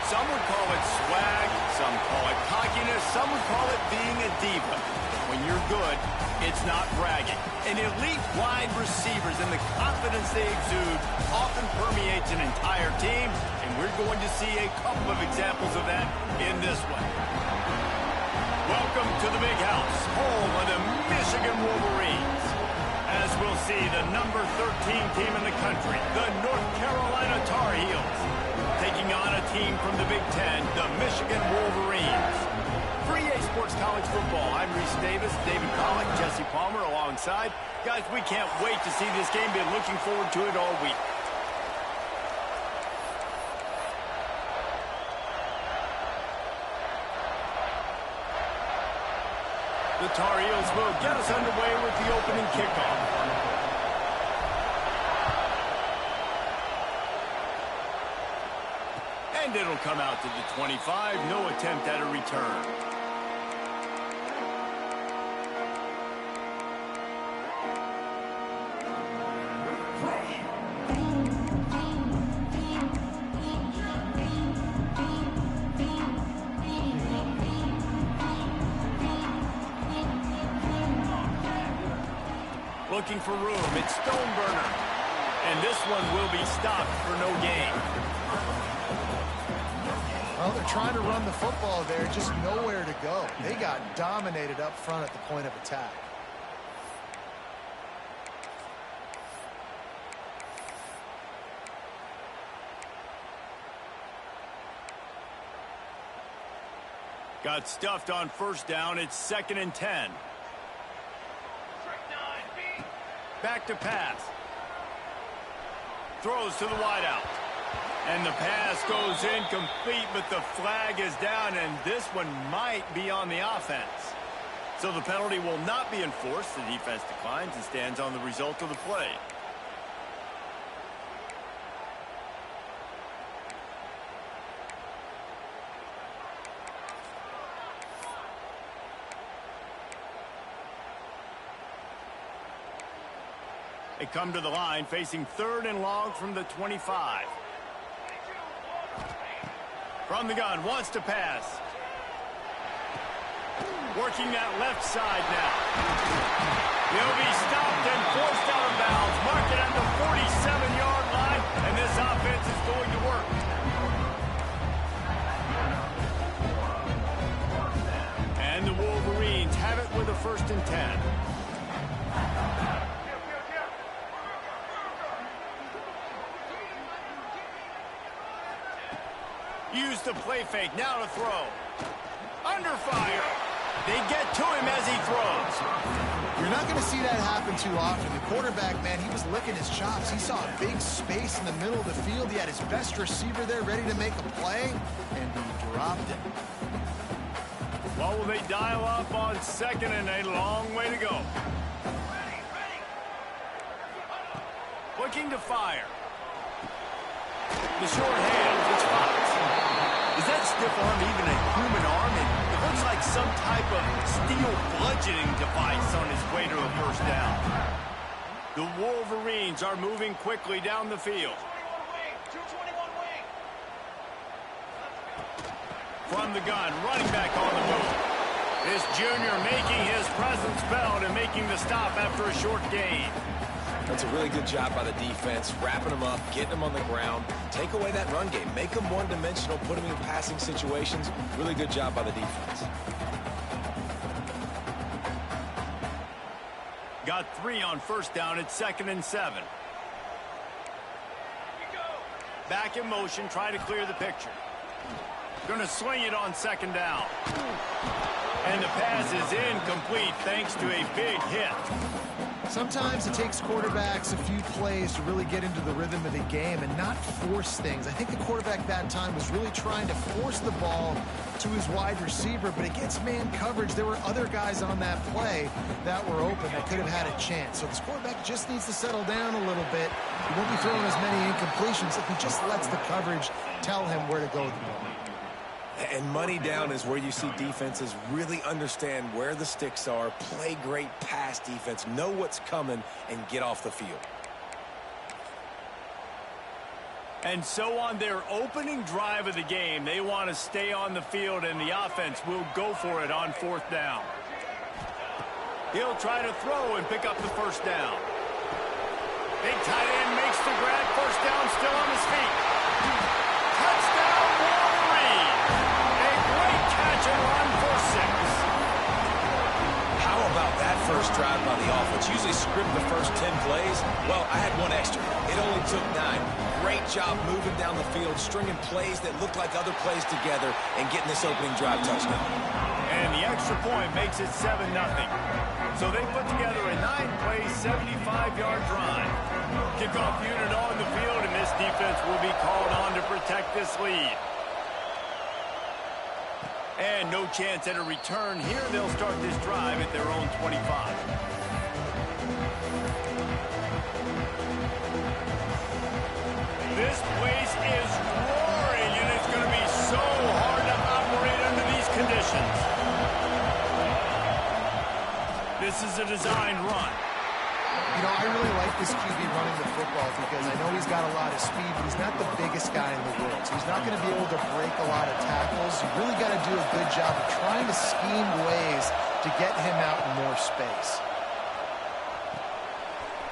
Some would call it swag, some call it cockiness, some would call it being a diva. When you're good, it's not bragging. And elite wide receivers and the confidence they exude often permeates an entire team, and we're going to see a couple of examples of that in this one. Welcome to the Big House, home of the Michigan Wolverines. As we'll see, the number 13 team in the country, the North Carolina Tar Heels, taking on a team from the Big Ten, the Michigan Wolverines. For EA Sports College Football, I'm Reese Davis, David Pollock, Jesse Palmer alongside. Guys, we can't wait to see this game. Been looking forward to it all week. The Tar Heels will get us underway with the opening kickoff. And it'll come out to the 25. No attempt at a return. Looking for room, it's Stoneburner. And this one will be stopped for no gain. Well, they're trying to run the football there, just nowhere to go. They got dominated up front at the point of attack. Got stuffed on first down. It's 2nd and 10. Back to pass. Throws to the wideout. And the pass goes incomplete, but the flag is down, and this one might be on the offense. So the penalty will not be enforced. The defense declines and stands on the result of the play. They come to the line, facing 3rd and long from the 25. From the gun, wants to pass. Working that left side now. He'll be stopped and forced out of bounds. Mark it at the 47-yard line, and this offense is going to work. And the Wolverines have it with a 1st and 10. Use the play fake, now to throw. Under fire. They get to him as he throws. You're not going to see that happen too often. The quarterback, man, he was licking his chops. He saw a big space in the middle of the field. He had his best receiver there ready to make a play, and he dropped it. Well, will they dial up on 2nd and a long way to go? Looking to fire. The short hand, it's Fox. Is that stiff arm even a human arm? It looks like some type of steel bludgeoning device on his way to a 1st down. The Wolverines are moving quickly down the field. From the gun, running back on the move. This junior making his presence felt and making the stop after a short gain. That's a really good job by the defense, wrapping them up, getting them on the ground. Take away that run game. Make them one-dimensional, put them in passing situations. Really good job by the defense. Got 3 on 1st down at 2nd and 7. Back in motion, try to clear the picture. Going to swing it on 2nd down. And the pass is incomplete thanks to a big hit. Sometimes it takes quarterbacks a few plays to really get into the rhythm of the game and not force things. I think the quarterback that time was really trying to force the ball to his wide receiver, but against man coverage, there were other guys on that play that were open that could have had a chance. So this quarterback just needs to settle down a little bit. He won't be throwing as many incompletions if he just lets the coverage tell him where to go with the ball. And money down is where you see defenses really understand where the sticks are, play great pass defense, know what's coming, and get off the field. And so on their opening drive of the game, they want to stay on the field, and the offense will go for it on 4th down. He'll try to throw and pick up the first down. Big tight end makes the grab. First down, still on his feet. Touchdown, Wolverine! A great catch and run for 6. How about that first drive by the offense? Usually script the first 10 plays. Well, I had one extra. It only took 9. Great job moving down the field, stringing plays that look like other plays together, and getting this opening drive touchdown. And the extra point makes it 7-0. So they put together a 9-play, 75-yard drive. Kickoff unit on the field, and this defense will be called on to protect this lead. And no chance at a return here. They'll start this drive at their own 25. This place is roaring, and it's going to be so hard to operate under these conditions. This is a designed run. You know, I really like this QB running the football because I know he's got a lot of speed, but he's not the biggest guy in the world. So he's not going to be able to break a lot of tackles. You really got to do a good job of trying to scheme ways to get him out in more space.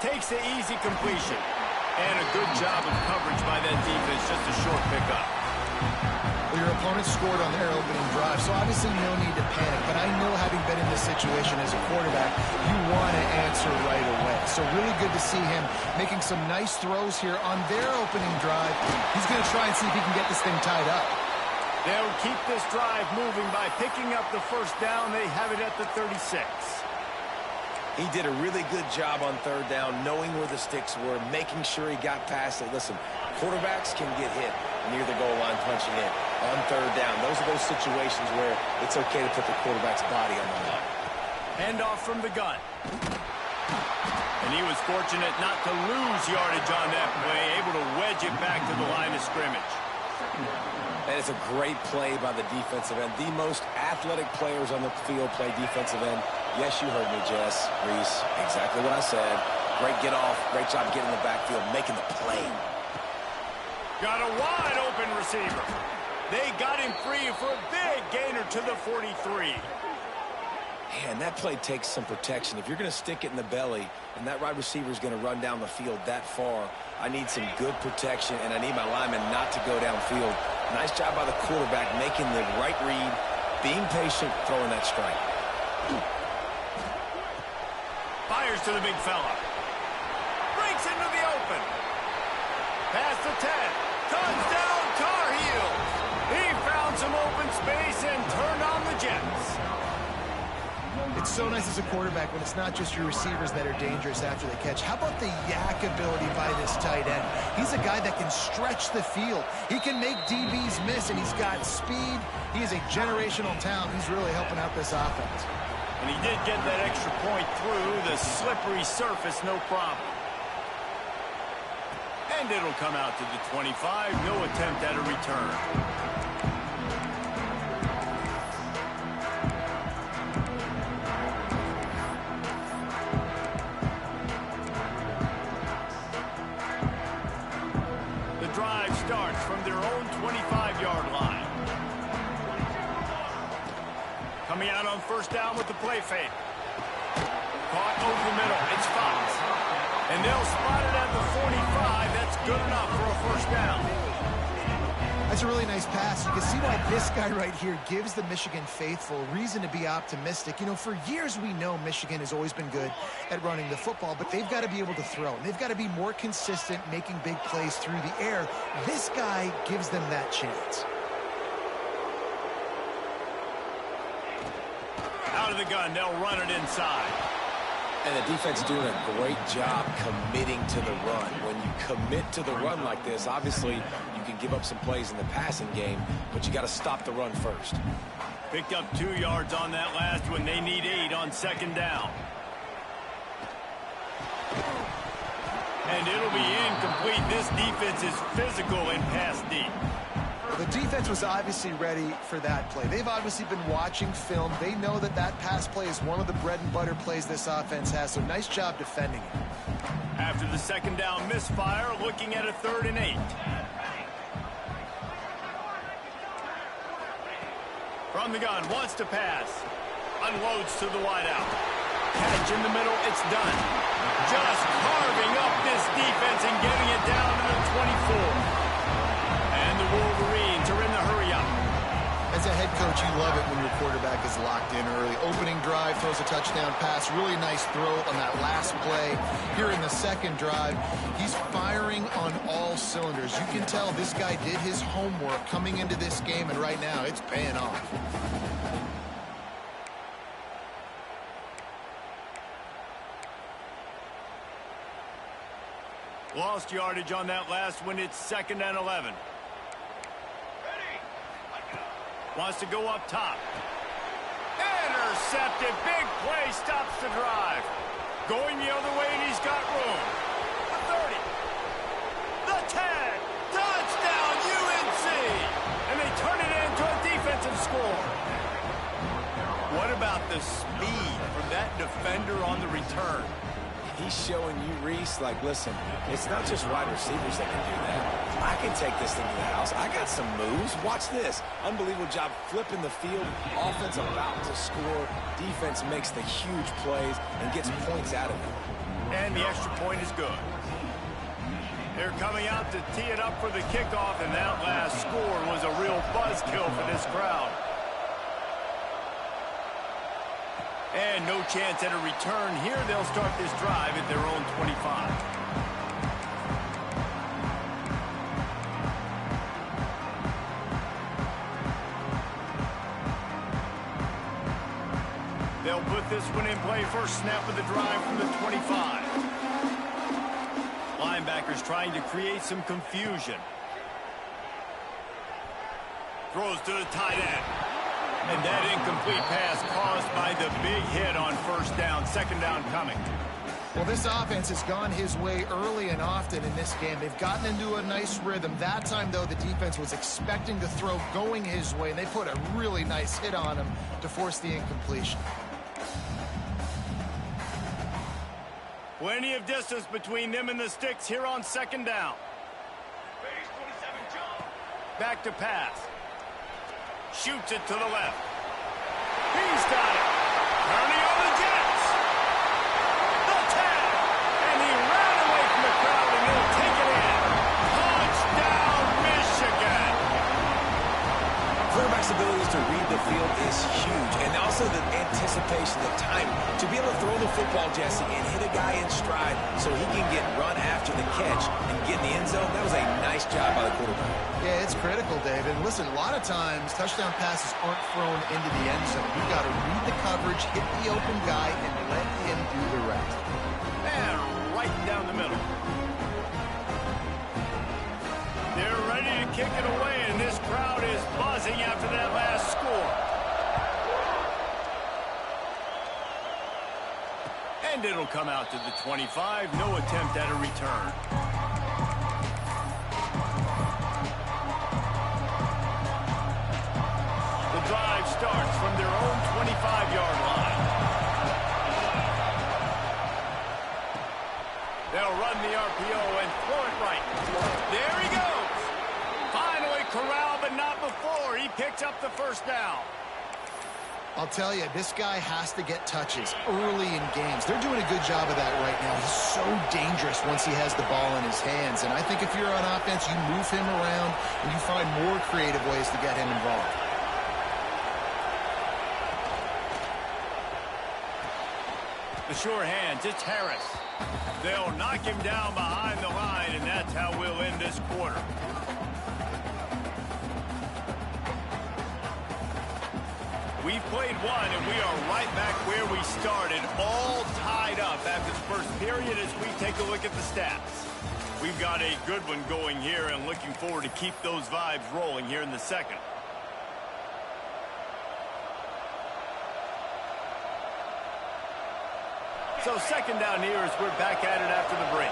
Takes the easy completion. And a good job of coverage by that defense. Just a short pickup. Well, your opponent scored on their opening drive, so obviously no need to panic. But I know, having been in this situation as a quarterback, you want to answer right away. So really good to see him making some nice throws here on their opening drive. He's going to try and see if he can get this thing tied up. They'll keep this drive moving by picking up the first down. They have it at the 36. He did a really good job on 3rd down, knowing where the sticks were, making sure he got past it. Listen, quarterbacks can get hit near the goal line punching in. On 3rd down, those are those situations where it's okay to put the quarterback's body on the line. Handoff from the gun. And he was fortunate not to lose yardage on that play, able to wedge it back to the line of scrimmage. And it's a great play by the defensive end. The most athletic players on the field play defensive end. Yes, you heard me, Jess, Reese. Exactly what I said. Great get off. Great job getting in the backfield, making the play. Got a wide open receiver. They got him free for a big gainer to the 43. Man, that play takes some protection. If you're going to stick it in the belly and that wide receiver is going to run down the field that far, I need some good protection, and I need my lineman not to go downfield. Nice job by the quarterback making the right read, being patient, throwing that strike. Fires to the big fella. Breaks into the open. Past the 10. Touchdown, Tar Heels. He found some open space and turned on the Jets. It's so nice as a quarterback when it's not just your receivers that are dangerous after the catch. How about the yak ability by this tight end? He's a guy that can stretch the field. He can make DBs miss, and he's got speed. He is a generational talent. He's really helping out this offense. And he did get that extra point through the slippery surface, no problem. And it'll come out to the 25. No attempt at a return. Starts from their own 25-yard line. Coming out on first down with the play fake. Caught over the middle. It's Fox. And they'll spot it at the 45. That's good enough for a first down. That's a really nice pass. You can see why this guy right here gives the Michigan faithful reason to be optimistic. You know, for years we know Michigan has always been good at running the football, but they've got to be able to throw. And they've got to be more consistent making big plays through the air. This guy gives them that chance. Out of the gun, they'll run it inside. And the defense doing a great job committing to the run. When you commit to the run like this, obviously you can give up some plays in the passing game, but you got to stop the run first. Picked up 2 yards on that last one. They need 8 on second down. And it'll be incomplete. This defense is physical and pass deep. The defense was obviously ready for that play. They've obviously been watching film. They know that that pass play is one of the bread and butter plays this offense has, so nice job defending it. After the second down misfire, looking at a 3rd and 8. From the gun, wants to pass. Unloads to the wideout. Catch in the middle, it's done. Just carving up this defense and getting it down to the 24. And the Wolverines are in the hurry-up. As a head coach, you love it when your quarterback is locked in early. Opening drive, throws a touchdown pass. Really nice throw on that last play. Here in the second drive, he's firing on all cylinders. You can tell this guy did his homework coming into this game, and right now it's paying off. Lost yardage on that last one. It's 2nd and 11. Wants to go up top. Intercepted. Big play. Stops the drive. Going the other way, and he's got room. The 30. The 10. Touchdown, UNC. And they turn it into a defensive score. What about the speed from that defender on the return? He's showing you, Reese, like, listen, it's not just wide receivers that can do that. I can take this thing to the house. I got some moves. Watch this. Unbelievable job flipping the field. Offense about to score. Defense makes the huge plays and gets points out of it. And the extra point is good. They're coming out to tee it up for the kickoff, and that last score was a real buzzkill for this crowd. And no chance at a return here. They'll start this drive at their own 25. They'll put this one in play. First snap of the drive from the 25. Linebackers trying to create some confusion. Throws to the tight end. And that incomplete pass caused by the big hit on first down. Second down coming. Well, this offense has gone his way early and often in this game. They've gotten into a nice rhythm. That time, though, the defense was expecting to throw going his way, and they put a really nice hit on him to force the incompletion. Plenty of distance between them and the sticks here on second down. Back to pass. Shoots it to the left. He's got it. Turning on the Jets. The 10. And he ran away from the crowd, and they'll take it in. Touchdown, Michigan. Quarterback's abilities to read the field is huge. And also the anticipation, the time to be able to throw the football, Jesse, and hit a guy in stride so he can get run after the catch and get in the end zone. That was a nice job by the quarterback. Yeah, it's critical, Dave. And listen, a lot of times touchdown passes aren't thrown into the end zone. You've got to read the coverage, hit the open guy, and let him do the rest. And right down the middle. They're ready to kick it away, and this crowd is buzzing after that last score. And it'll come out to the 25. No attempt at a return. The drive starts from their own 25-yard line. They'll run the RPO and throw it right. There he goes. Finally corralled, but not before. He picks up the first down. I'll tell you, this guy has to get touches early in games. They're doing a good job of that right now. He's so dangerous once he has the ball in his hands. And I think if you're on offense, you move him around and you find more creative ways to get him involved. The sure hands, it's Harris. They'll knock him down behind the line, and that's how we'll end this quarter. We've played one, and we are right back where we started, all tied up after the first period as we take a look at the stats. We've got a good one going here, and looking forward to keep those vibes rolling here in the second. So second down here as we're back at it after the break.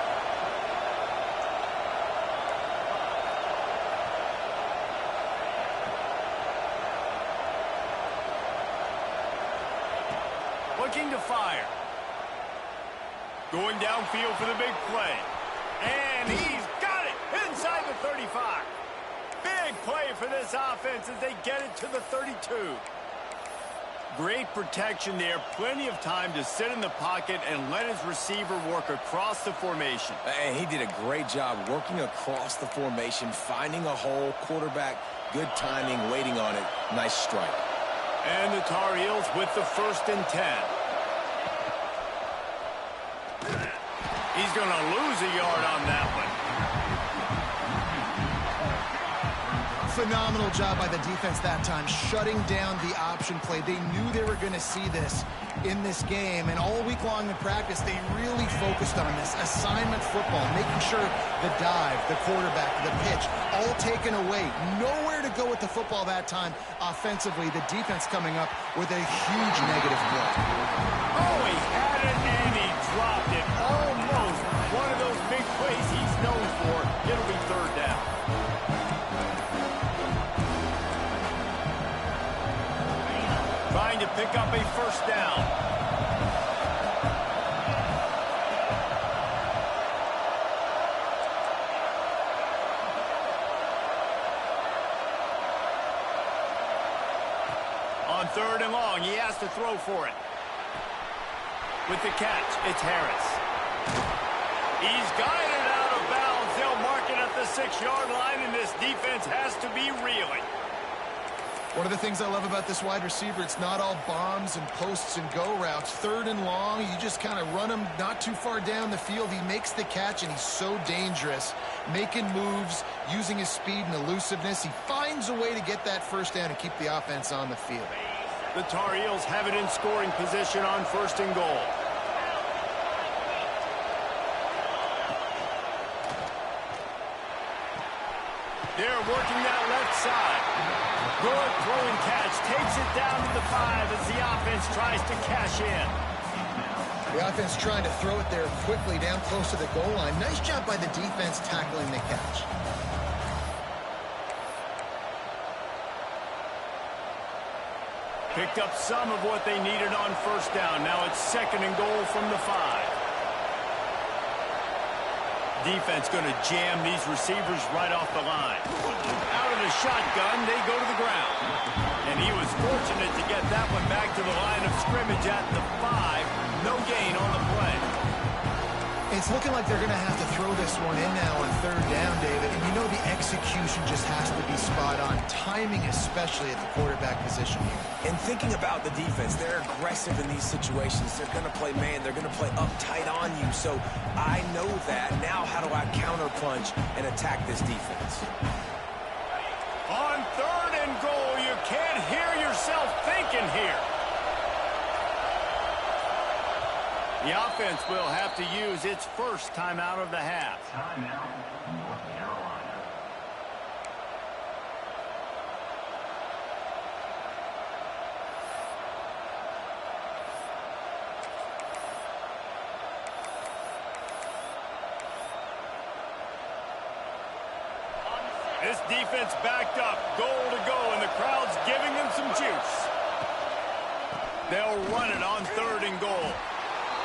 Looking to fire. Going downfield for the big play. And he's got it inside the 35. Big play for for this offense as they get it to the 32. Great protection there. Plenty of time to sit in the pocket and let his receiver work across the formation. And he did a great job working across the formation, finding a hole. Quarterback, good timing, waiting on it. Nice strike. And the Tar Heels with the 1st and 10. He's going to lose a yard on that one. Phenomenal job by the defense that time, shutting down the option play. They knew they were going to see this in this game, and all week long in practice, they really focused on this assignment football, making sure the dive, the quarterback, the pitch, all taken away. Nowhere to go with the football that time offensively. The defense coming up with a huge negative play. Oh, he had it, and he dropped it. Almost one of those big plays he's known for. It'll be 3rd down. Trying to pick up a 1st down. On 3rd and long, he has to throw for it. With the catch, it's Harris. He's guided out of bounds. They'll mark it at the 6-yard line, and this defense has to be reeling. One of the things I love about this wide receiver, it's not all bombs and posts and go routes. 3rd and long, you just kind of run him not too far down the field. He makes the catch, and he's so dangerous, making moves, using his speed and elusiveness. He finds a way to get that 1st down and keep the offense on the field. The Tar Heels have it in scoring position on 1st and goal. They're working that left side. Good throw and catch. Takes it down to the 5 as the offense tries to cash in. The offense trying to throw it there quickly down close to the goal line. Nice job by the defense tackling the catch. Picked up some of what they needed on 1st down. Now it's 2nd and goal from the 5. Defense going to jam these receivers right off the line. Out of the shotgun, they go to the ground. And he was fortunate to get that one back to the line of scrimmage at the 5. No gain on the play. It's looking like they're going to have to throw this one in now on 3rd down, David. And you know the execution just has to be spot on. Timing especially at the quarterback position here. And thinking about the defense, they're aggressive in these situations. They're going to play man. They're going to play uptight on you. So I know that. Now how do I counterpunch and attack this defense? On 3rd and goal, you can't hear yourself thinking here. The offense will have to use its 1st timeout of the half. Timeout, North Carolina. This defense backed up, goal to go, and the crowd's giving them some juice. They'll run it on 3rd and goal.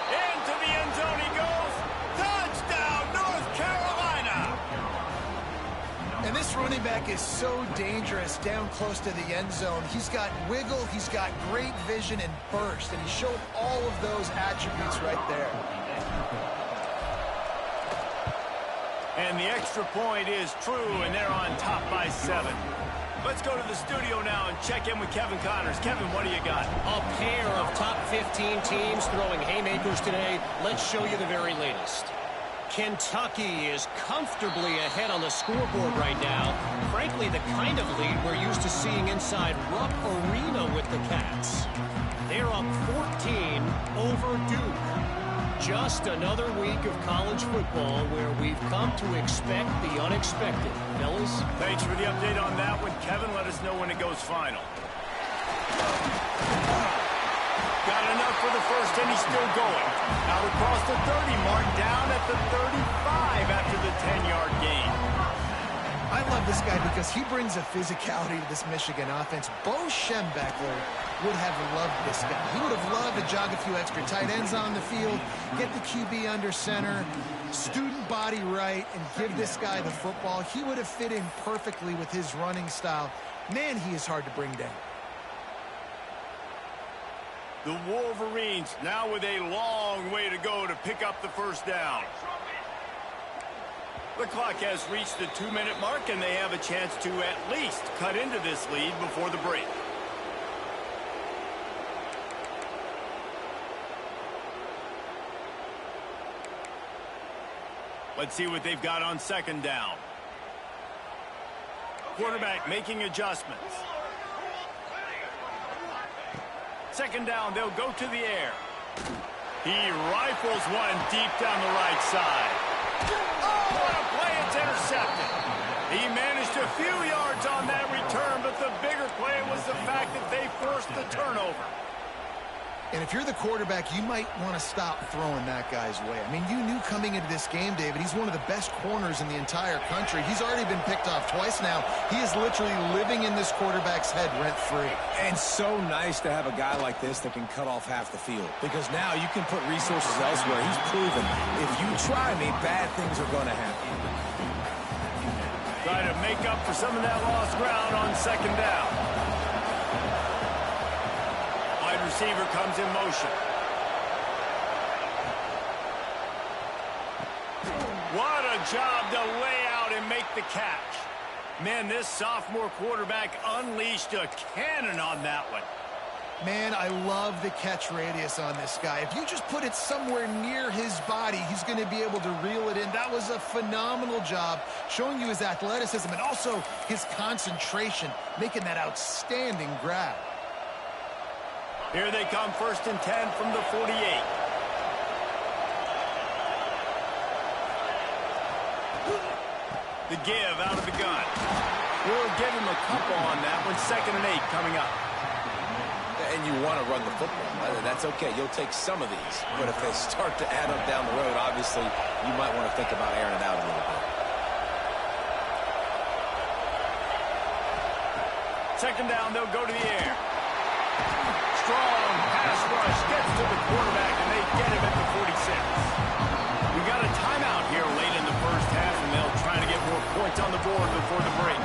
Into the end zone he goes. Touchdown, North Carolina! And this running back is so dangerous down close to the end zone. He's got wiggle, he's got great vision and burst, and he showed all of those attributes right there. And the extra point is true, and they're on top by 7. Let's go to the studio now and check in with Kevin Connors. Kevin, what do you got? A pair of top 15 teams throwing haymakers today. Let's show you the very latest. Kentucky is comfortably ahead on the scoreboard right now. Frankly, the kind of lead we're used to seeing inside Rupp Arena with the Cats. They're up 14 over Duke. Just another week of college football where we've come to expect the unexpected. Fellas? Thanks for the update on that one, Kevin. Let us know when it goes final. Got enough for the 1st, and he's still going. Out across the 30 mark, down at the 35 after the 10-yard gain. I love this guy because he brings a physicality to this Michigan offense. Bo Schembechler would have loved this guy. He would have loved to jog a few extra tight ends on the field, get the QB under center, student body right, and give this guy the football. He would have fit in perfectly with his running style. Man, he is hard to bring down. The Wolverines now with a long way to go to pick up the first down. The clock has reached the 2-minute mark, and they have a chance to at least cut into this lead before the break. Let's see what they've got on second down. Quarterback making adjustments. Second down, they'll go to the air. He rifles one deep down the right side. Oh, what a play. It's intercepted. He managed a few yards on that return, but the bigger play was the fact that they forced the turnover. And if you're the quarterback, you might want to stop throwing that guy's way. I mean, you knew coming into this game, David, he's one of the best corners in the entire country. He's already been picked off twice now. He is literally living in this quarterback's head rent-free. And so nice to have a guy like this that can cut off half the field, because now you can put resources elsewhere. He's proven if you try me, bad things are going to happen. Try to make up for some of that lost ground on second down. Wide receiver comes in motion. What a job to lay out and make the catch. Man, this sophomore quarterback unleashed a cannon on that one. Man, I love the catch radius on this guy. If you just put it somewhere near his body, he's going to be able to reel it in. That was a phenomenal job, showing you his athleticism and also his concentration, making that outstanding grab. Here they come, 1st and 10 from the 48. The give out of the gun. We'll give him a couple on that one. 2nd and 8 coming up. And you want to run the football. That's okay. You'll take some of these. But if they start to add up down the road, obviously, you might want to think about airing it out a little bit. 2nd down, they'll go to the air. Strong pass rush gets to the quarterback, and they get him at the 46. We got a timeout here late in the first half, and they'll try to get more points on the board before the break.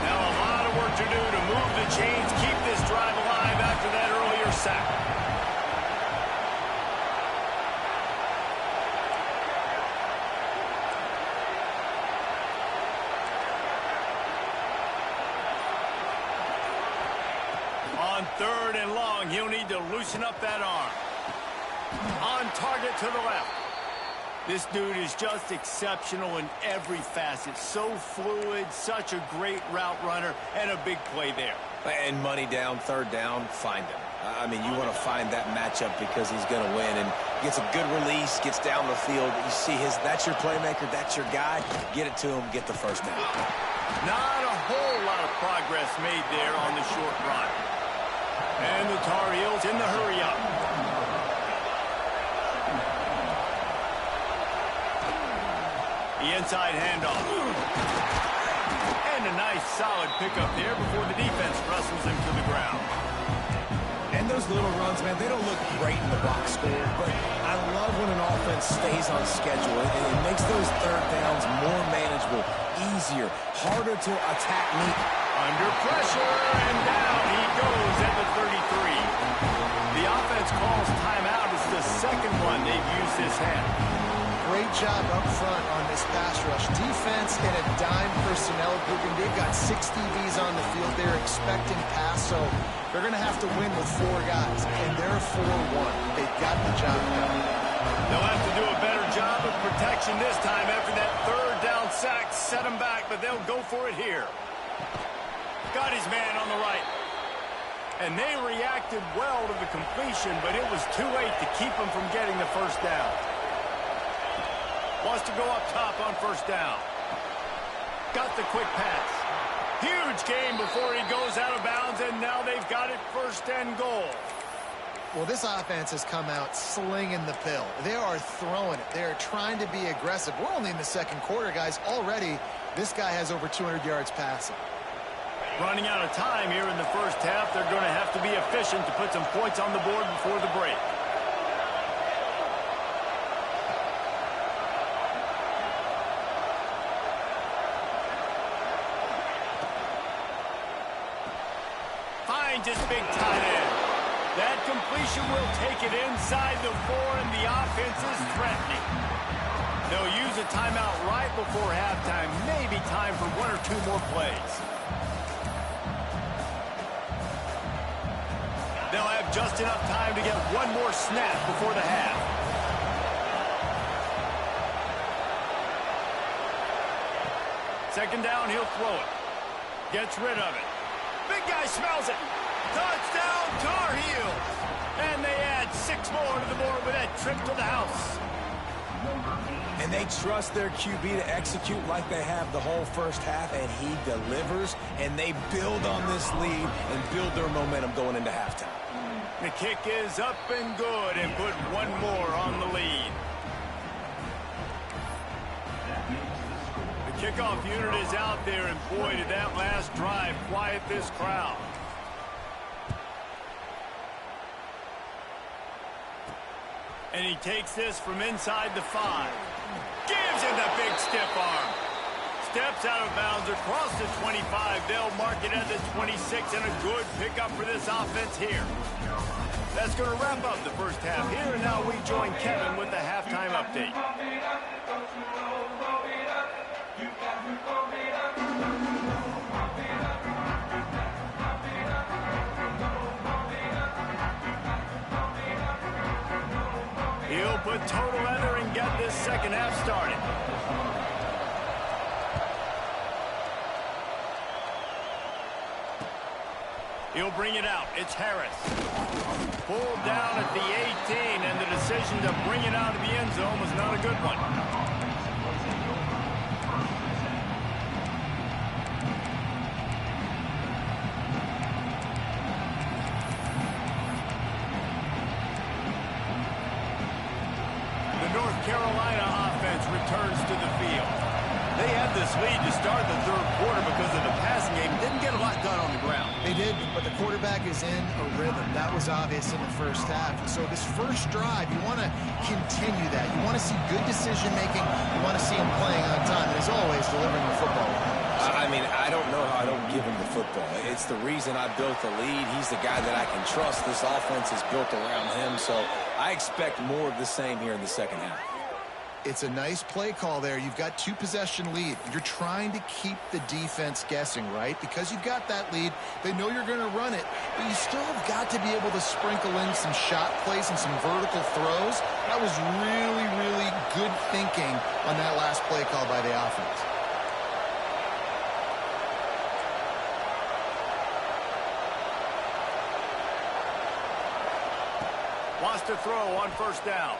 Now a lot of work to do to move the chains, keep this drive alive after that earlier sack. On 3rd and long, he'll need to loosen up that arm. On target to the left. This dude is just exceptional in every facet. So fluid, such a great route runner, and a big play there. And money down, 3rd down, find him. I mean, you want to find that matchup because he's going to win, and gets a good release, gets down the field. You see that's your playmaker, that's your guy. Get it to him, get the 1st down. Not a whole lot of progress made there on the short run. And the Tar Heels in the hurry-up. The inside handoff. And a nice solid pickup there before the defense wrestles him to the ground. And those little runs, man, they don't look great in the box score, but I love when an offense stays on schedule, and it makes those 3rd downs more manageable, easier, harder to attack neat. Under pressure, and down he goes at the 33. The offense calls timeout. It's the 2nd one they've used this half. Great job up front on this pass rush. Defense and a dime personnel grouping. They've got 6 DBs on the field. They're expecting pass, so they're going to have to win with 4 guys, and they're 4-1. They've got the job done. They'll have to do a better job of protection this time after that 3rd down sack. Set them back, but they'll go for it here. Got his man on the right. And they reacted well to the completion, but it was too late to keep them from getting the 1st down. Wants to go up top on 1st down. Got the quick pass. Huge gain before he goes out of bounds, and now they've got it 1st and goal. Well, this offense has come out slinging the pill. They are throwing it. They are trying to be aggressive. We're only in the second quarter, guys. Already, this guy has over 200 yards passing. Running out of time here in the first half. They're going to have to be efficient to put some points on the board before the break. Finds his big tight end. That completion will take it inside the 4, and the offense is threatening. They'll use a timeout right before halftime. Maybe time for 1 or 2 more plays. They'll have just enough time to get 1 more snap before the half. Second down, he'll throw it. Gets rid of it. Big guy smells it. Touchdown, Tar Heels. And they add 6 more to the board with that trip to the house. And they trust their QB to execute like they have the whole first half, and he delivers, and they build on this lead and build their momentum going into halftime. The kick is up and good, and put 1 more on the lead. The kickoff unit is out there, and boy, did that last drive quiet this crowd. And he takes this from inside the 5. Gives him the big stiff arm. Steps out of bounds across the 25. They'll mark it at the 26, and a good pickup for this offense here. That's going to wrap up the first half here, and now we join Kevin with the halftime update. He'll put total leather and get this second half started. He'll bring it out. It's Harris. Pulled down at the 18, and the decision to bring it out of the end zone was not a good one. The North Carolina offense returns to the field. They had this lead to start the third quarter because of the passing game. Didn't get a lot done on the ground. They did, but the quarterback is in a rhythm. That was obvious in the first half. So this first drive, you want to continue that. You want to see good decision-making. You want to see him playing on time. And as always, delivering the football. I mean, I don't know how I don't give him the football. It's the reason I built the lead. He's the guy that I can trust. This offense is built around him, so I expect more of the same here in the second half. It's a nice play call there. You've got 2-possession lead. You're trying to keep the defense guessing, right? Because you've got that lead. They know you're going to run it, but you still have got to be able to sprinkle in some shot plays and some vertical throws. That was really, really good thinking on that last play call by the offense. Wants to throw on first down.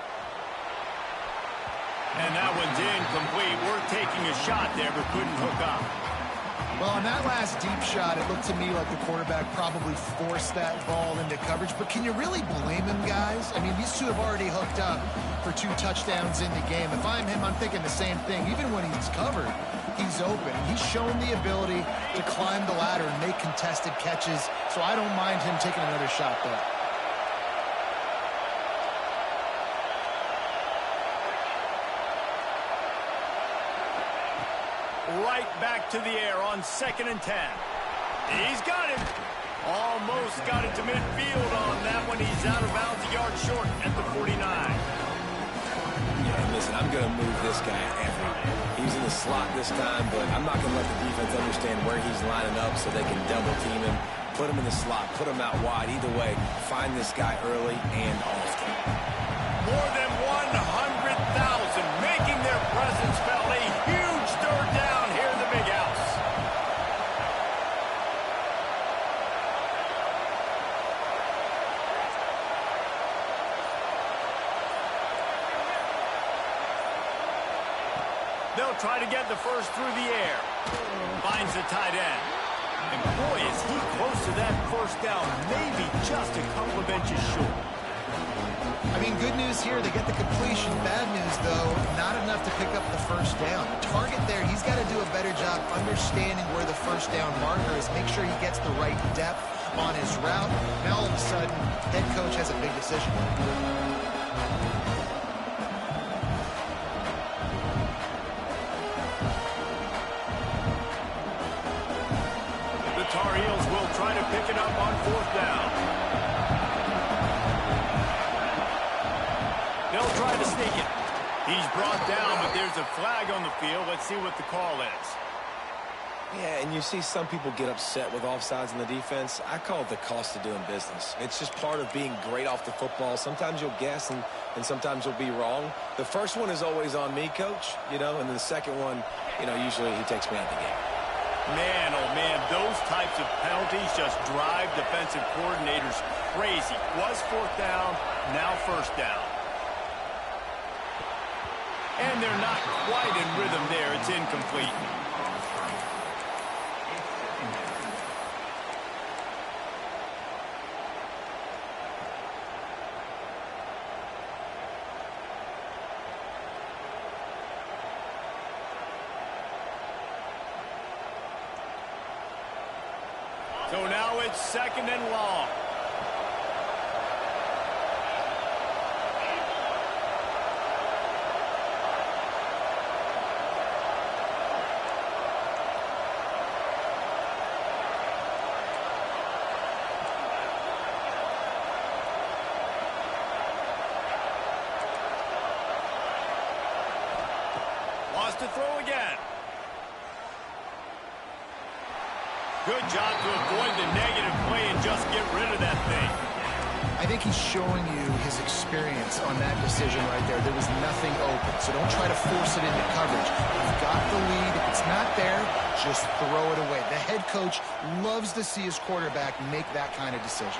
And that one's incomplete. We're taking a shot there, but couldn't hook up. Well, on that last deep shot, it looked to me like the quarterback probably forced that ball into coverage. But can you really blame him, guys? I mean, these two have already hooked up for 2 touchdowns in the game. If I'm him, I'm thinking the same thing. Even when he's covered, he's open. He's shown the ability to climb the ladder and make contested catches. So I don't mind him taking another shot there. Right back to the air on 2nd and 10. He's got him. Almost got it to midfield on that one. He's out of bounds, a yard short at the 49. Yeah, and listen, I'm going to move this guy everywhere. He's in the slot this time, but I'm not going to let the defense understand where he's lining up so they can double team him, put him in the slot, put him out wide. Either way, find this guy early and often. More than 100,000 making their presence felt. A huge third down here in the big house. They'll try to get the first through the air. Finds the tight end. And boy, is he close to that first down. Maybe just a couple of inches short. I mean, good news here, they get the completion. Bad news, though, not enough to pick up the first down. The target there, he's got to do a better job understanding where the first down marker is, make sure he gets the right depth on his route. Now, all of a sudden, head coach has a big decision. The Tar Heels will try to pick it up on fourth down. They'll try to sneak it. He's brought down, but there's a flag on the field. Let's see what the call is. Yeah, and you see some people get upset with offsides in the defense. I call it the cost of doing business. It's just part of being great off the football. Sometimes you'll guess and sometimes you'll be wrong. The first one is always on me, Coach, and then the second one, usually he takes me out of the game. Man, oh man, those types of penalties just drive defensive coordinators crazy. Was fourth down, now first down. And they're not quite in rhythm there. It's incomplete. So now it's second and long. Lost to throw again. Good job to avoid the negative play and just get rid of that thing. I think he's showing you his experience on that decision right there. There was nothing open, so don't try to force it into coverage. You've got the lead. If it's not there, just throw it away. The head coach loves to see his quarterback make that kind of decision.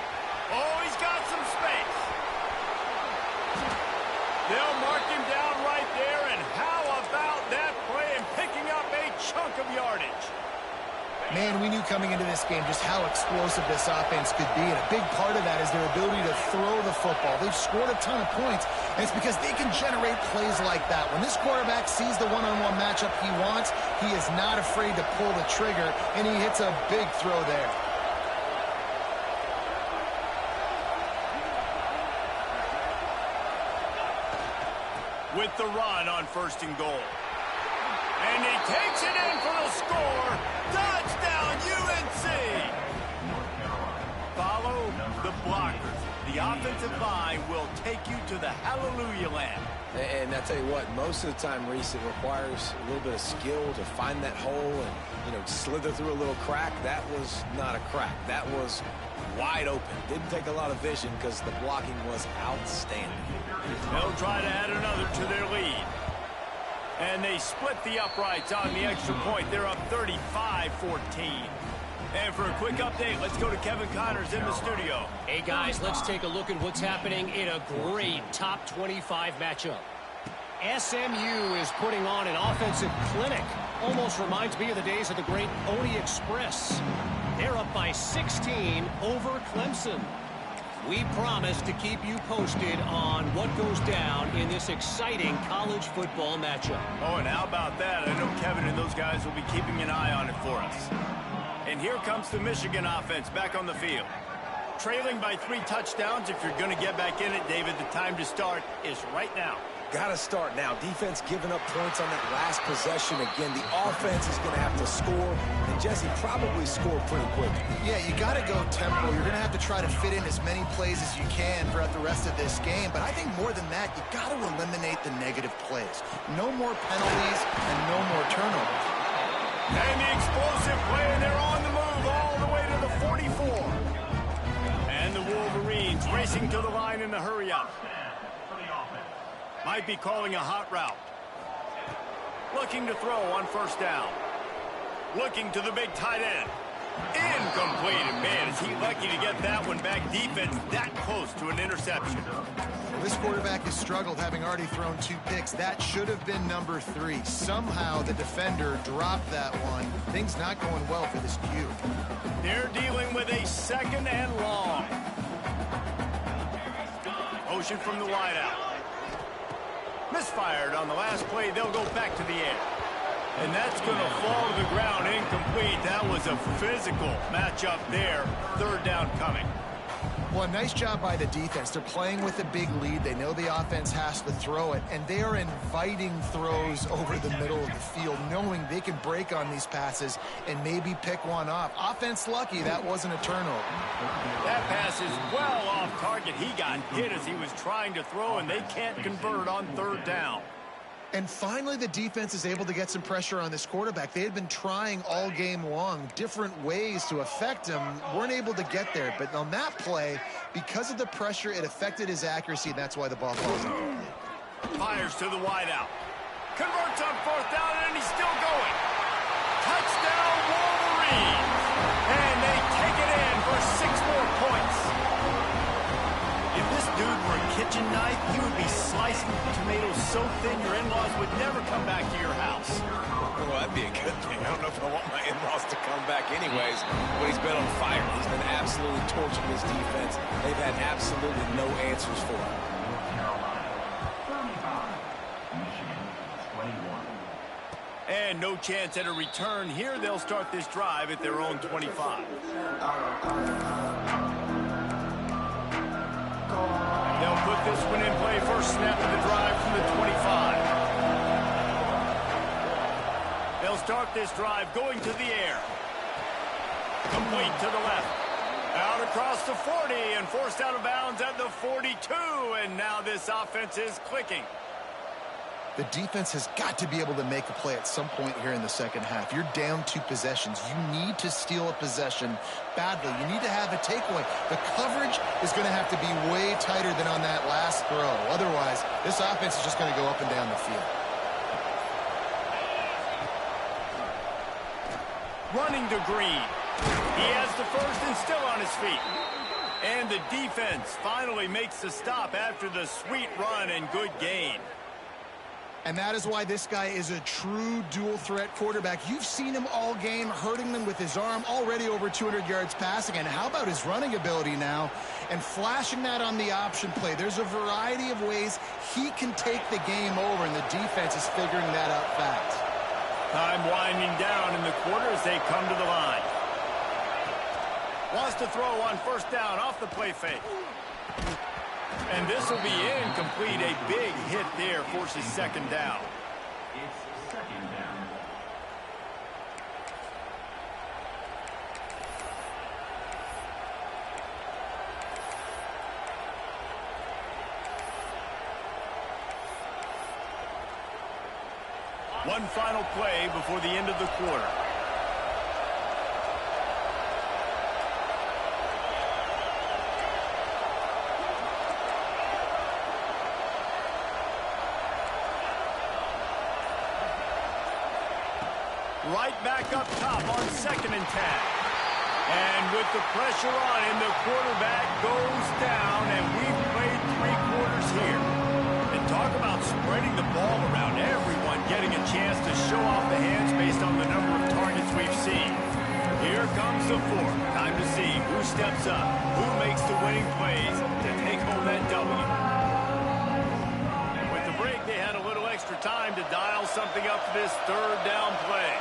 Oh, he's got some space. They'll mark him down right there, and how about that play and picking up a chunk of yardage? Man, we knew coming into this game just how explosive this offense could be, and a big part of that is their ability to throw the football. They've scored a ton of points, and it's because they can generate plays like that. When this quarterback sees the one-on-one matchup he wants, he is not afraid to pull the trigger, and he hits a big throw there. With the run on first and goal. And he takes it in for the score. Touchdown, UNC! Follow the blockers. The offensive line will take you to the hallelujah land. And I tell you what, most of the time, Reese, it requires a little bit of skill to find that hole and, slither through a little crack. That was not a crack. That was wide open. Didn't take a lot of vision because the blocking was outstanding. They'll try to add another to their lead. And they split the uprights on the extra point. They're up 35-14. And for a quick update, let's go to Kevin Connors in the studio. Hey, guys, let's take a look at what's happening in a great top 25 matchup. SMU is putting on an offensive clinic. Almost reminds me of the days of the great Pony Express. They're up by 16 over Clemson. We promise to keep you posted on what goes down in this exciting college football matchup. Oh, and how about that? I know Kevin and those guys will be keeping an eye on it for us. And here comes the Michigan offense back on the field. Trailing by 3 touchdowns. If you're going to get back in it, David, the time to start is right now. Got to start now. Defense giving up points on that last possession. Again, the offense is going to have to score, and Jesse probably score pretty quick. Yeah, you got to go tempo. You're going to have to try to fit in as many plays as you can throughout the rest of this game. But I think more than that, you got to eliminate the negative plays. No more penalties and no more turnovers. And the explosive play, and they're on the move all the way to the 44. And the Wolverines racing to the line in the hurry-up. Might be calling a hot route. Looking to throw on first down. Looking to the big tight end. Incomplete. And man, is he lucky to get that one back. Defense that close to an interception. Well, this quarterback has struggled, having already thrown 2 picks. That should have been number 3. Somehow the defender dropped that one. Things not going well for this Q. They're dealing with a second and long. motion from the wideout. Misfired on the last play. They'll go back to the air. And that's going to fall to the ground incomplete. That was a physical matchup there. Third down coming. Well, nice job by the defense. They're playing with a big lead. They know the offense has to throw it, and they are inviting throws over the middle of the field, knowing they can break on these passes and maybe pick one off. Offense lucky that wasn't a turnover. That pass is well off target. He got hit as he was trying to throw, and they can't convert on third down. And finally, the defense is able to get some pressure on this quarterback. They had been trying all game long different ways to affect him, weren't able to get there. But on that play, because of the pressure, it affected his accuracy, and that's why the ball falls incomplete. Fires to the wideout. Converts on fourth down, and he's still going. Touchdown, Wolverines! And they take it in for 6 more points. If this dude were a kitchen knife, he would be slicing tomatoes so thin your in-laws would never come back to your house. Well, that'd be a good thing. I don't know if I want my in-laws to come back anyways, but he's been on fire. He's been absolutely torching this defense. They've had absolutely no answers for him. And no chance at a return here. They'll start this drive at their own 25. They'll put this one in play. First snap of the drive from the 25. They'll start this drive going to the air. Complete to the left. Out across the 40 and forced out of bounds at the 42. And now this offense is clicking. The defense has got to be able to make a play at some point here in the second half. You're down 2 possessions. You need to steal a possession badly. You need to have a takeaway. The coverage is going to have to be way tighter than on that last throw. Otherwise, this offense is just going to go up and down the field. Running to Green. He has the first and still on his feet. And the defense finally makes the stop after the sweet run and good gain. And that is why this guy is a true dual-threat quarterback. You've seen him all game, hurting them with his arm, already over 200 yards passing. And how about his running ability now? And flashing that on the option play. There's a variety of ways he can take the game over, and the defense is figuring that out fast. Time winding down in the quarter as they come to the line. Wants to throw on first down off the play fake. And this will be incomplete. A big hit there forces second down. It's second down. One final play before the end of the quarter. Right back up top on 2nd and 10. And with the pressure on him, the quarterback goes down, and we've played 3 quarters here. And talk about spreading the ball around, everyone getting a chance to show off the hands based on the number of targets we've seen. Here comes the 4th. Time to see who steps up, who makes the winning plays to take home that W. And with the break, they had a little extra time to dial something up for this third down play.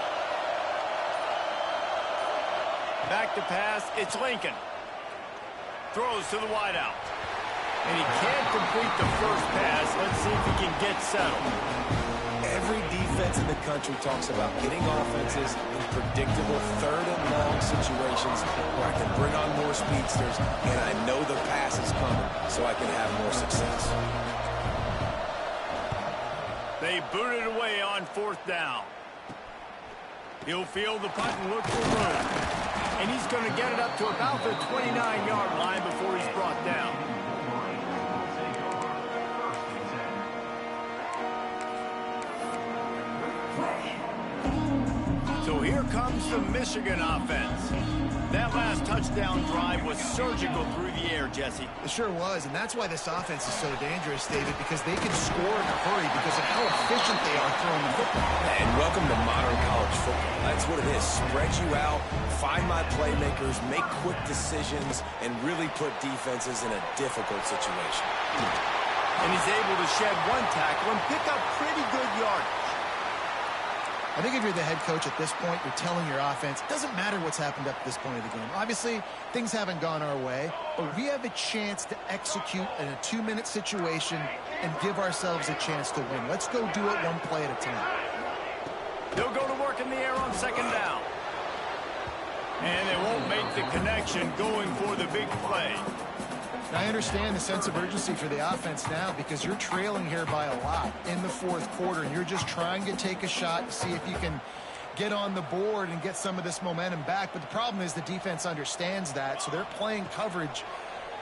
Back to pass, it's Lincoln. Throws to the wideout. And he can't complete the first pass. Let's see if he can get settled. Every defense in the country talks about getting offenses in predictable third and long situations where I can bring on more speedsters and I know the pass is coming so I can have more success. They boot it away on 4th down. He'll field the punt and look for room. And he's going to get it up to about the 29-yard line before he's brought down. So here comes the Michigan offense. That last touchdown drive was surgical through the air, Jesse. It sure was, and that's why this offense is so dangerous, David, because they can score in a hurry because of how efficient they are throwing the football. And welcome to modern college football. That's what it is. Spread you out, find my playmakers, make quick decisions, and really put defenses in a difficult situation. And he's able to shed one tackle and pick up pretty good yardage. I think if you're the head coach at this point, you're telling your offense, it doesn't matter what's happened up to this point of the game. Obviously, things haven't gone our way, but we have a chance to execute in a 2-minute situation and give ourselves a chance to win. Let's go do it one play at a time. They'll go to work in the air on second down. And they won't make the connection going for the big play. Now, I understand the sense of urgency for the offense now because you're trailing here by a lot in the fourth quarter, and you're just trying to take a shot to see if you can get on the board and get some of this momentum back. But the problem is the defense understands that, so they're playing coverage,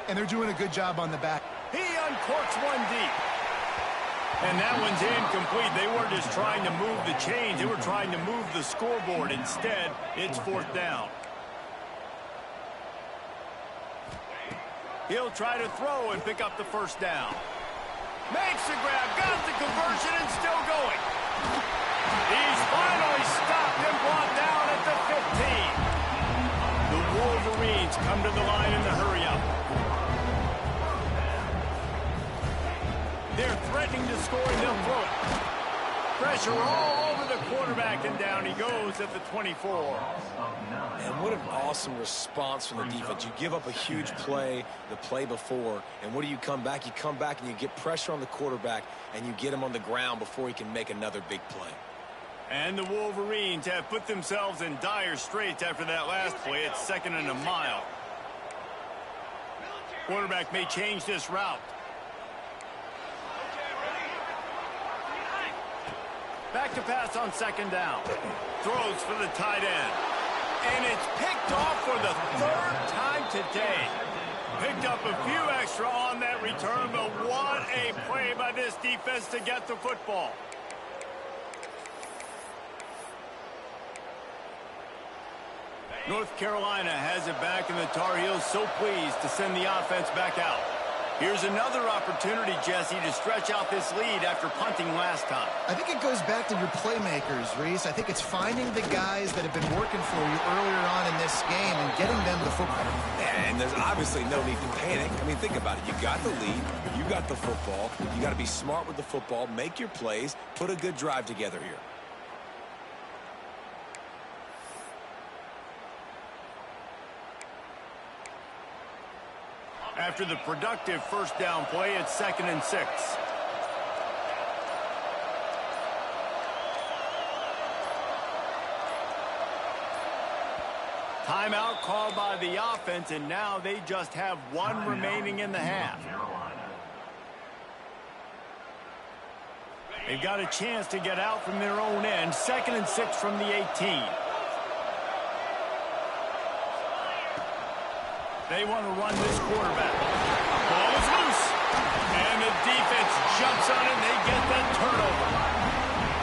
and they're doing a good job on the back. He uncorks one deep. And that one's incomplete. They weren't just trying to move the chains. They were trying to move the scoreboard. Instead, it's fourth down. He'll try to throw and pick up the first down. Makes the grab, got the conversion, and still going. He's finally stopped and brought down at the 15. The Wolverines come to the line in the hurry-up. They're threatening to score, and they'll throw it. Pressure all over the quarterback, and down he goes at the 24. And what an awesome response from the defense. You give up a huge play the play before, and what do you come back? You come back and you get pressure on the quarterback, and you get him on the ground before he can make another big play. And the Wolverines have put themselves in dire straits after that last play. It's 2nd and a mile. Quarterback may change this route. Back to pass on second down. Throws for the tight end. And it's picked off for the 3rd time today. Picked up a few extra on that return, but what a play by this defense to get the football. North Carolina has it back, and the Tar Heels so pleased to send the offense back out. Here's another opportunity, Jesse, to stretch out this lead after punting last time. I think it goes back to your playmakers, Reese. I think it's finding the guys that have been working for you earlier on in this game and getting them the football. And there's obviously no need to panic. I mean, think about it. You got the lead. You got the football. You got to be smart with the football. Make your plays. Put a good drive together here. After the productive first down play, it's 2nd and 6. Timeout called by the offense, and now they just have one remaining in the half. They've got a chance to get out from their own end. 2nd and 6 from the 18. They want to run this quarterback. Ball is loose. And the defense jumps on it, and they get that turnover.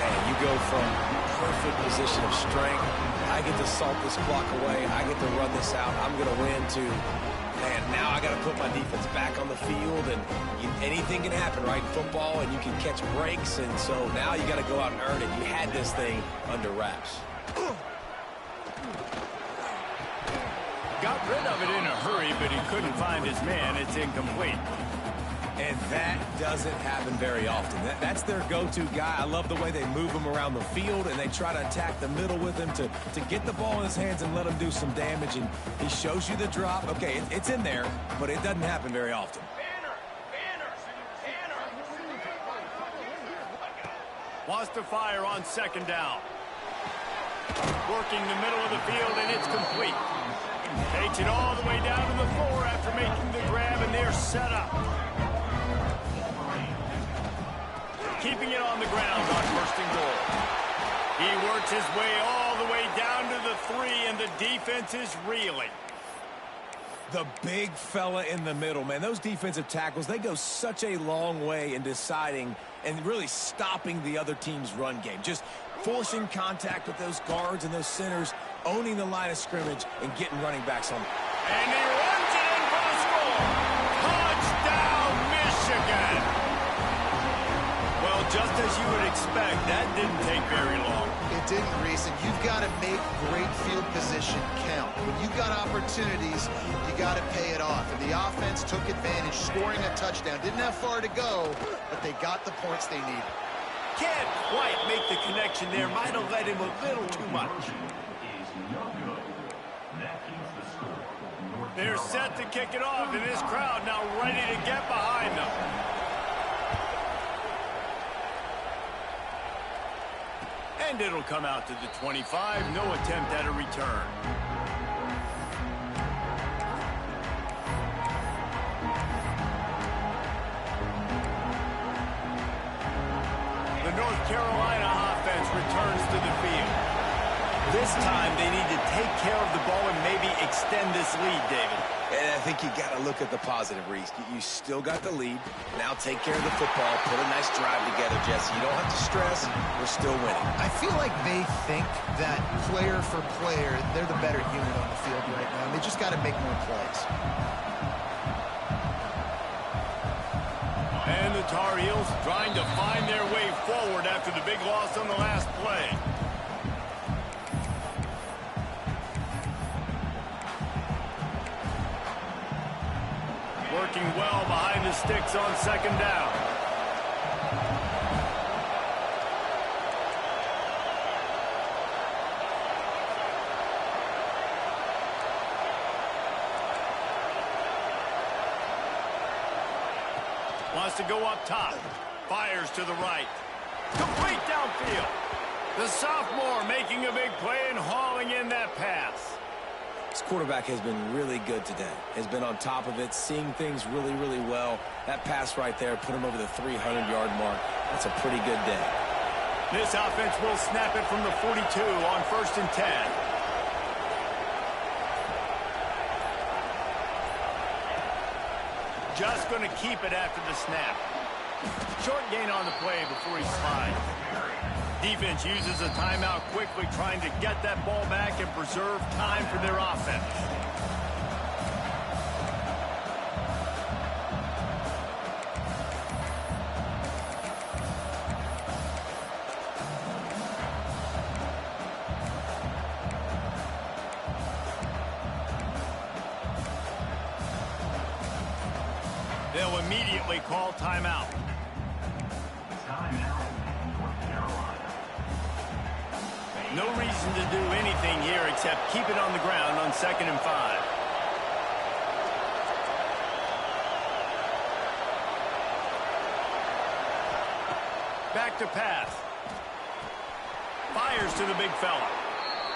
And you go from perfect position of strength. I get to salt this clock away. I get to run this out. I'm going to win to, man, now I got to put my defense back on the field. And anything can happen, right, in football, and you can catch breaks. And so now you got to go out and earn it. You had this thing under wraps. Got rid of it in a hurry, but he couldn't find his man. It's incomplete. And that doesn't happen very often. That's their go-to guy. I love the way they move him around the field, and they try to attack the middle with him to get the ball in his hands and let him do some damage. And he shows you the drop. Okay, it's in there, but it doesn't happen very often. Wants to fire on second down. Working the middle of the field, and it's complete. Takes it all the way down to the floor after making the grab, and they're set up. Keeping it on the ground on 1st and goal. He works his way all the way down to the 3, and the defense is reeling. The big fella in the middle, man. Those defensive tackles, they go such a long way in deciding and really stopping the other team's run game. Just forcing contact with those guards and those centers. owning the line of scrimmage and getting running backs on. And he runs it in for the score. Touchdown, Michigan. Well, just as you would expect, that didn't take very long. It didn't, Reese, and you've got to make great field position count. When you've got opportunities, you got to pay it off. And the offense took advantage, scoring a touchdown. Didn't have far to go, but they got the points they needed. Can't quite make the connection there. Might have led him a little too much. They're set to kick it off, and this crowd now ready to get behind them. And it'll come out to the 25. No attempt at a return. The North Carolina offense returns to the field. This time they need to take care of the ball and maybe extend this lead, David. And I think you got to look at the positive, Reese. You still got the lead. Now take care of the football. Put a nice drive together, Jesse. You don't have to stress. We're still winning. I feel like they think that player for player, they're the better unit on the field right now, and they just got to make more plays. And the Tar Heels trying to find their way forward after the big loss on the last play. Working well behind the sticks on second down. Wants to go up top. Fires to the right. Complete downfield. The sophomore making a big play and hauling in that pass. This quarterback has been really good today. Has been on top of it, seeing things really, really well. That pass right there put him over the 300-yard mark. That's a pretty good day. This offense will snap it from the 42 on 1st and 10. Just going to keep it after the snap. Short gain on the play before he slides. Defense uses a timeout quickly, trying to get that ball back and preserve time for their offense. They'll immediately call timeout. No reason to do anything here except keep it on the ground on 2nd and 5. Back to pass. Fires to the big fella.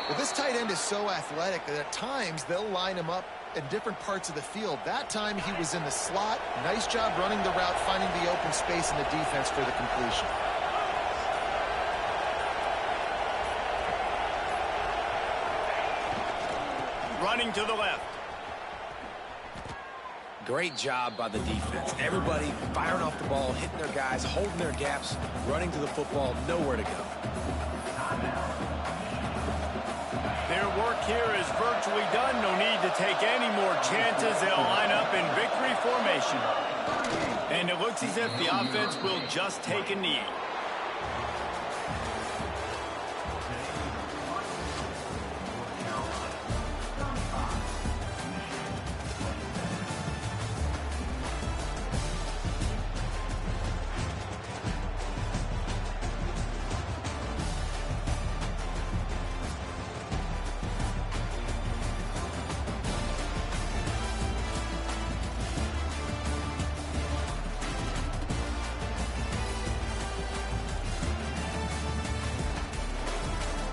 Well, this tight end is so athletic that at times they'll line him up in different parts of the field. That time he was in the slot. Nice job running the route, finding the open space in the defense for the completion. Running to the left. Great job by the defense. Everybody firing off the ball, hitting their guys, holding their gaps, running to the football, nowhere to go. Their work here is virtually done. No need to take any more chances. They'll line up in victory formation. And it looks as if the offense will just take a knee.